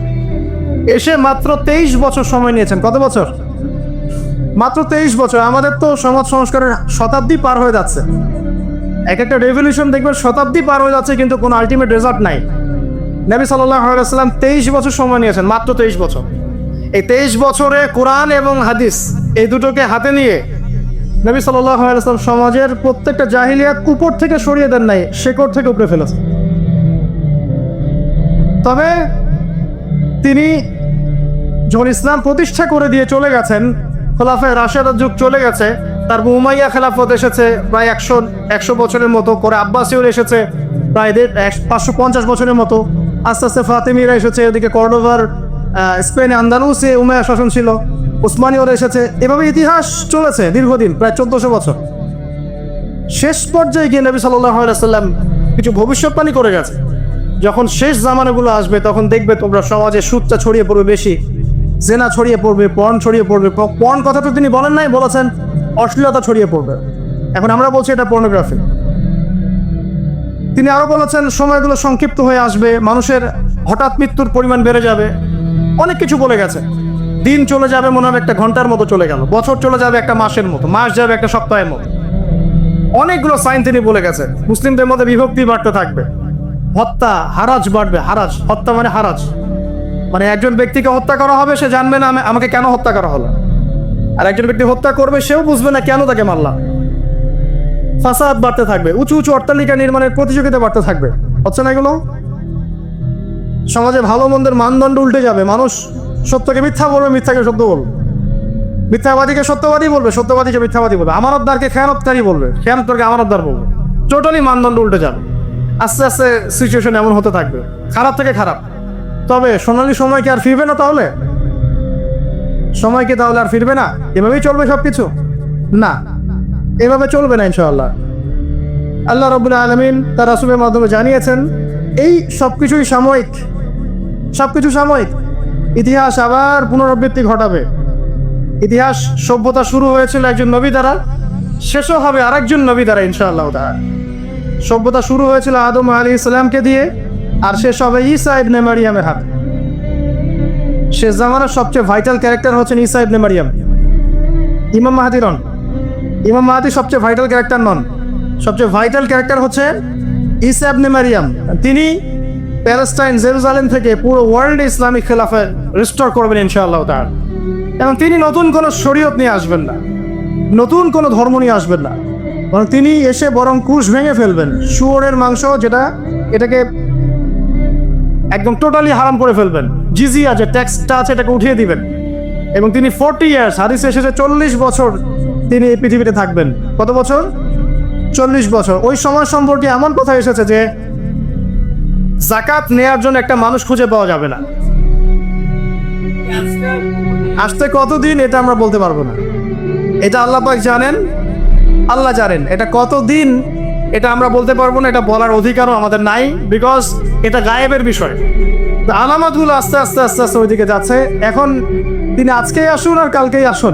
এসে মাত্র 23 বছর সময় নিয়েছেন। কত বছর? মাত্র 23 বছর। আমাদের তো সমাজ সংস্কারের শতাব্দী পার হয়ে যাচ্ছে। এক একটা রেভলিউশন দেখবেন শতাব্দী পার হয়ে যাচ্ছে, কিন্তু কোনো আলটিমেট রেজাল্ট নাই। নবী সাল্লাল্লাহু আলাইহি ওয়াসাল্লাম 23 বছর সময় নিয়েছেন, মাত্র 23 বছর। এই 23 বছরে কোরআন এবং হাদিস এই দুটোকে হাতে নিয়ে নবী সাল্লাল্লাহু আলাইহি ওয়াসাল্লাম সমাজের প্রত্যেকটা জাহিলিয়াত উপর থেকে সরিয়ে দেন নাই, শেকড় থেকে উপরে ফেলেছেন। তবে তিনি যখন ইসলাম প্রতিষ্ঠা করে দিয়ে চলে গেছেন, খোলাফায়ে রাশেদার যুগ চলে গেছে, তারপর উমাইয়া খেলাফত এসেছে প্রায় 100 বছরের মতো করে, আব্বাসীয়রা এসেছে প্রায় 550 বছরের মতো, আস্তে আস্তে ফাতেমিরা এসেছে, এদিকে কর্ডোভার স্পেনে আন্দালুসে উমাইয়া শাসন ছিল, উসমানীয়রা এসেছে। এভাবে ইতিহাস চলেছে দীর্ঘদিন, প্রায় 1400 বছর। শেষ পর্যায়ে গিয়ে নবী সাল্লাল্লাহু আলাইহি ওয়াসাল্লাম কিছু ভবিষ্যৎবাণী করে গেছে, যখন শেষ জামানাগুলো আসবে তখন দেখবে তোমরা সমাজে সুদটা ছড়িয়ে পড়বে বেশি, জেনা ছড়িয়ে পড়বে, পর্ন ছড়িয়ে পড়বে। পর্ন কথা তো তিনি বলেন নাই, বলেছেন অশ্লীলতা ছড়িয়ে পড়বে। এখন আমরা বলছি এটা পর্নোগ্রাফি। তিনি আরো বলেছেন সময়গুলো সংক্ষিপ্ত হয়ে আসবে, মানুষের হঠাৎ মৃত্যুর পরিমাণ বেড়ে যাবে, অনেক কিছু বলে গেছে। দিন চলে যাবে মনে হবে একটা ঘন্টার মতো চলে গেল, বছর চলে যাবে একটা মাসের মতো, মাস যাবে একটা সপ্তাহের মতো। অনেকগুলো সাইন তিনি বলে গেছে। মুসলিমদের মধ্যে বিভক্তি বাড়তে থাকবে, হত্যা, হারাজ বাড়বে। হারাজ, হত্যা মানে হারাজ, মানে একজন ব্যক্তিকে হত্যা করা হবে, সে জানবে না আমাকে কেন হত্যা করা হলো, আর একজন ব্যক্তি হত্যা করবে, সেও বুঝবে না কেন তাকে মারলাম। ফাসাদ বাড়তে থাকবে, উঁচু উঁচু অট্টালিকা নির্মাণের প্রতিযোগিতা বাড়তে থাকবে। হচ্ছে না এগুলো? সমাজে ভালো মন্দের মানদণ্ড উল্টে যাবে। মানুষ সত্যকে মিথ্যা বলবে, মিথ্যাকে সত্য বলবে, মিথ্যাবাদীকে সত্যবাদী বলবে, সত্যবাদীকে মিথ্যাবাদী বলবে, আমানতদারকে খেয়ানতকারী বলবে, খেয়ানতদারকে আমানতদার বলবে। টোটালি মানদণ্ড উল্টে যাবে। আস্তে আস্তে সিচুয়েশন এমন হতে থাকবে, খারাপ থেকে খারাপ। তবে সোনালী সময় কি আর ফিরবে না? তাহলে সময় কি তাহলে আর ফিরবে না? এভাবেই চলবে সব কিছু? না, এভাবে চলবে না ইনশাআল্লাহ। আল্লাহ রাব্বুল আলামিন তার রাসূলের মাধ্যমে জানিয়েছেন এই সব কিছুই সাময়িক, সব কিছু সাময়িক। ইতিহাস আবার পুনরাবৃত্তি ঘটাবে। ইতিহাস সভ্যতা শুরু হয়েছিল একজন নবী দ্বারা, শেষও হবে আরেকজন নবী দ্বারা ইনশাআল্লাহ তাআলা। সভ্যতা শুরু হয়েছিল আদম আলাইহিস সালামকে দিয়ে, আর শেষ হবে ঈসা ইবনে মারিয়ামের হাতে। শেষ জামানার সবচেয়ে ভাইটাল ক্যারেক্টার হচ্ছেন ঈসা ইবনে মারিয়াম। ইমাম মাহদী নন, ইমাম মাহদী সবচেয়ে ভাইটাল ক্যারেক্টার নন। সবচেয়ে ভাইটাল ক্যারেক্টার হচ্ছে ঈসা ইবনে মারিয়াম। তিনি প্যালেস্টাইন, জেরুজালেম থেকে পুরো ওয়ার্ল্ডে ইসলামিক খেলাফত রিস্টোর করবেন ইনশাআল্লাহ তাআলা। এবং তিনি নতুন কোনো শরীয়ত নিয়ে আসবেন না, নতুন কোনো ধর্ম নিয়ে আসবেন না, বরং তিনি এসে বরং ক্রুশ ভেঙে ফেলবেন। শুয়োরের মাংস যেটা, এটাকে একদম টোটালি হারাম করে ফেলবেন। জিজিয়া যে ট্যাক্সটা আছে এটাকে উঠিয়ে দিবেন। এবং তিনি 40 ইয়ার্স, হাদিসে এসেছে 40 বছর তিনি এই পৃথিবীতে থাকবেন। কত বছর? 40 বছর। ওই সময় সম্পর্কে এমন কথা এসেছে যে যাকাত নেয়ার জন্য একটা মানুষ খুঁজে পাওয়া যাবে না। আসতে কতদিন এটা আমরা বলতে পারবো না, এটা আল্লাহ পাক জানেন, আল্লাহ জানেন। এটা কতদিন এটা আমরা বলতে পারবো না, এটা বলার অধিকারও আমাদের নাই, বিকজ এটা গায়েবের বিষয়। আলামাতগুলো আস্তে আস্তে আস্তে আস্তে ওইদিকে যাচ্ছে। এখন তিনি আজকেই আসুন আর কালকেই আসুন,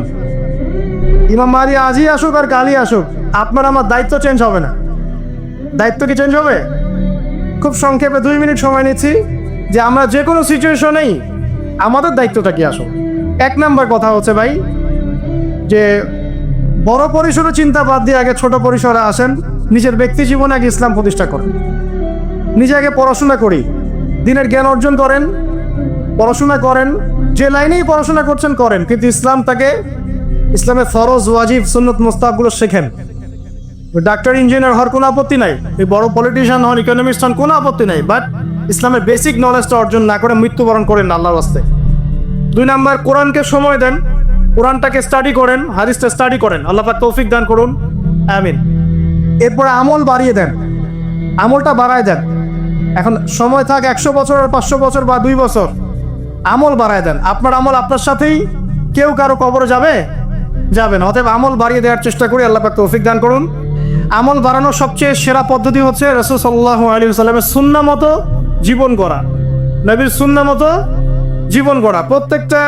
ইমাম মাহদী আজই আসুক আর কালই আসুক, আপনার আমার দায়িত্ব চেঞ্জ হবে না। দায়িত্ব কি চেঞ্জ হবে? খুব সংক্ষেপে 2 মিনিট সময় নিচ্ছি যে আমরা যে কোনো সিচুয়েশনেই আমাদের দায়িত্বটা কি আসুন। 1 নাম্বার কথা হচ্ছে ভাই যে বড় পরিসরে চিন্তা বাদ দিয়ে আগে ছোট পরিসরে আসেন। নিজের ব্যক্তি জীবনে আগে ইসলাম প্রতিষ্ঠা করেন। নিজে আগে পড়াশোনা করি, দিনের জ্ঞান অর্জন করেন, পড়াশোনা করেন, যে লাইনেই পড়াশোনা করছেন করেন, কিন্তু ইসলামটাকে, ইসলামের ফরজ, ওয়াজিব, সুন্নত, মুস্তাহাবগুলো শেখেন। ডাক্তার, ইঞ্জিনিয়ার হওয়ার কোনো আপত্তি নাই, এই বড় পলিটিশিয়ান হন, ইকোনমিস্ট হন, কোনো আপত্তি নাই, বাট ইসলামের বেসিক নলেজটা অর্জন না করে মৃত্যুবরণ করেন না আল্লাহর রাস্তায়। 2 নাম্বার, কোরআনকে সময় দেন, কোরআনটাকে স্টাডি করেন, হাদিসটা স্টাডি করেন। আল্লাহ পাক তৌফিক দান করুন, আমিন। এরপরে আমল বাড়িয়ে দেন, আমলটা বাড়ায় দেন। এখন সময় থাক 100 বছর আর 500 বছর বা 2 বছর, আমল বাড়ায় দেন। আপনার আমল আপনার সাথেই, কেউ কারো কবরে যাবে যাবে না। অতএব আমল বাড়িয়ে দেওয়ার চেষ্টা করি, আল্লাহ পাক তৌফিক দান করুন। আমল বাড়ানোর সবচেয়ে সেরা পদ্ধতি হচ্ছে রাসূল সাল্লাল্লাহু আলাইহি ওয়াসাল্লামের সুন্নাহ মতো জীবন গড়া, নবীর সুন্নাহ মতো জীবন গড়া। প্রত্যেকটা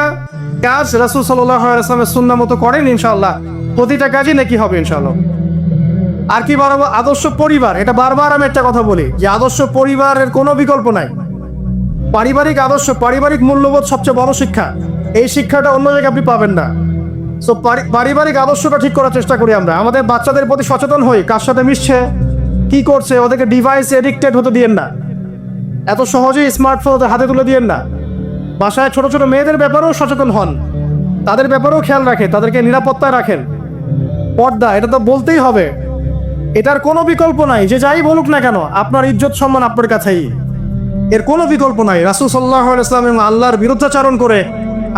কাজ রাসূল সাল্লাল্লাহু আলাইহি ওয়াসাল্লামের সুন্নাহ মতো করেন, ইনশাআল্লাহ প্রতিটা কাজই নেকি হবে ইনশাআল্লাহ। আর কি বাড়াবো? আদর্শ পরিবার। এটা বারবার আমি একটা কথা বলি যে আদর্শ পরিবারের কোনো বিকল্প নাই। পারিবারিক আদর্শ, পারিবারিক মূল্যবোধ সবচেয়ে বড় শিক্ষা। এই শিক্ষাটা অন্য জায়গায় আপনি পাবেন না। সো পারিবারিক আদর্শটা ঠিক করার চেষ্টা করি আমরা। আমাদের বাচ্চাদের প্রতি সচেতন হই, কার সাথে মিশছে, কি করছে, ওদেরকে ডিভাইস এডিক্টেড হতে দিয়েন না। এত সহজেই স্মার্টফোন ওদের হাতে তুলে দিয়েন না। বাসায় ছোট ছোট মেয়েদের ব্যাপারেও সচেতন হন, তাদের ব্যাপারেও খেয়াল রাখেন, তাদেরকে নিরাপত্তায় রাখেন। পর্দা, এটা তো বলতেই হবে, এটার কোনো বিকল্প নাই। যে যাই বলুক না কেন, আপনার ইজ্জত সম্মান আপনার কাছেই, এর কোনো বিকল্প নাই। রাসূল সাল্লাল্লাহু আলাইহি ওয়াসাল্লাম এবং আল্লাহর বিরুদ্ধাচারণ করে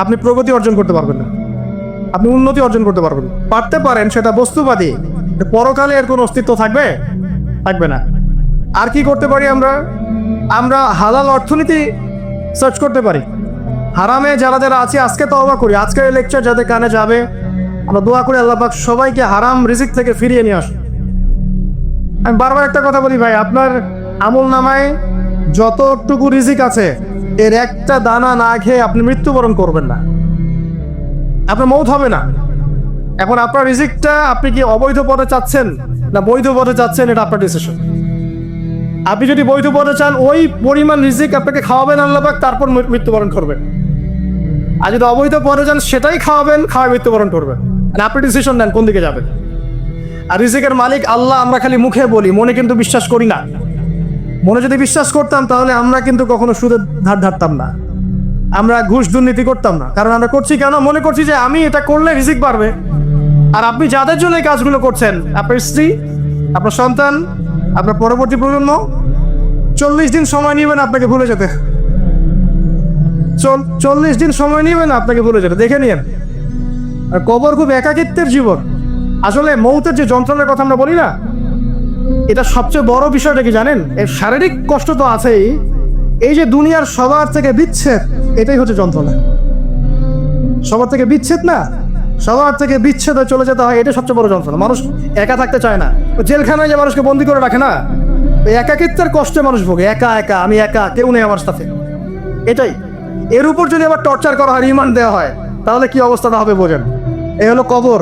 আপনি প্রগতি অর্জন করতে পারবেন না, আপনি উন্নতি অর্জন করতে পারবেন। পারতে পারেন, সেটা বস্তুবাদী, পরকালে এর কোনো অস্তিত্ব থাকবে? থাকবে না। আর কি করতে পারি আমরা? আমরা হালাল অর্থনীতি সার্চ করতে পারি। হারামে যারা যারা আছে আজকে তওবা করি, আজকের এই লেকচার যাদের কানে যাবে, আমরা দোয়া করি আল্লাহ পাক সবাইকে হারাম রিজিক থেকে ফিরিয়ে নিয়ে আসুন। আমি বারবার একটা কথা বলি ভাই, আপনার আমল নামায় যতটুকু রিজিক আছে এর একটা দানা না খেয়ে আপনি মৃত্যুবরণ করবেন না, আপনার মৌত হবে না। এখন আপনার রিজিকটা আপনি কি অবৈধ পথে চাচ্ছেন না বৈধ পথে চাচ্ছেন, এটা আপনার ডিসিশন। আপনি যদি বৈধ পথে চান, ওই পরিমাণ রিজিক আপনাকে খাওয়াবেন আল্লাহ পাক, তারপর মৃত্যুবরণ করবেন। আর যদি অবৈধ পথে চান, সেটাই খাওয়াবেন, খাওয়ায় মৃত্যুবরণ করবেন। আপনি ডিসিশন নেন কোন দিকে যাবেন। আর রিজিকের মালিক আল্লাহ আমরা খালি মুখে বলি, মনে কিন্তু বিশ্বাস করি না। মনে যদি বিশ্বাস করতাম তাহলে আমরা কিন্তু কখনো সুদের ধার ধারতাম না, আমরা ঘুষ দুর্নীতি করতাম না। কারণ আমরা করছি কেন? মনে করছি যে আমি এটা করলে রিজিক বাড়বে। আর আপনি যাদের জন্য এই কাজগুলো করছেন, আপনার স্ত্রী, আপনার সন্তান, আপনার পরবর্তী প্রজন্ম, 40 দিন সময় নেবেন আপনাকে ভুলে যেতে। 40 দিন সময় নেবেন আপনাকে ভুলে যেতে, দেখে নিন। আর কবর খুব একাকিত্বের জীবন। আসলে মৌতের যে যন্ত্রণার কথা আমরা বলি না, এটা সবচেয়ে বড় বিষয়টা কি জানেন? এর শারীরিক কষ্ট তো আছেই, এই যে দুনিয়ার সবার থেকে বিচ্ছেদ, এটাই হচ্ছে যন্ত্রণা। সবার থেকে বিচ্ছেদ না, সবার থেকে বিচ্ছেদে চলে যেতে হয়, এটা সবচেয়ে বড় যন্ত্রণা। মানুষ একা থাকতে চায় না। জেলখানায় যে মানুষকে বন্দি করে রাখে না, ওই একাকিত্বের কষ্টে মানুষ ভোগে। একা একা, আমি একা, কেউ নেই আমার সাথে, এটাই। এর উপর যদি আবার টর্চার করা হয়, রিমান্ড দেওয়া হয়, তাহলে কি অবস্থাটা হবে বোঝেন। এ হলো কবর।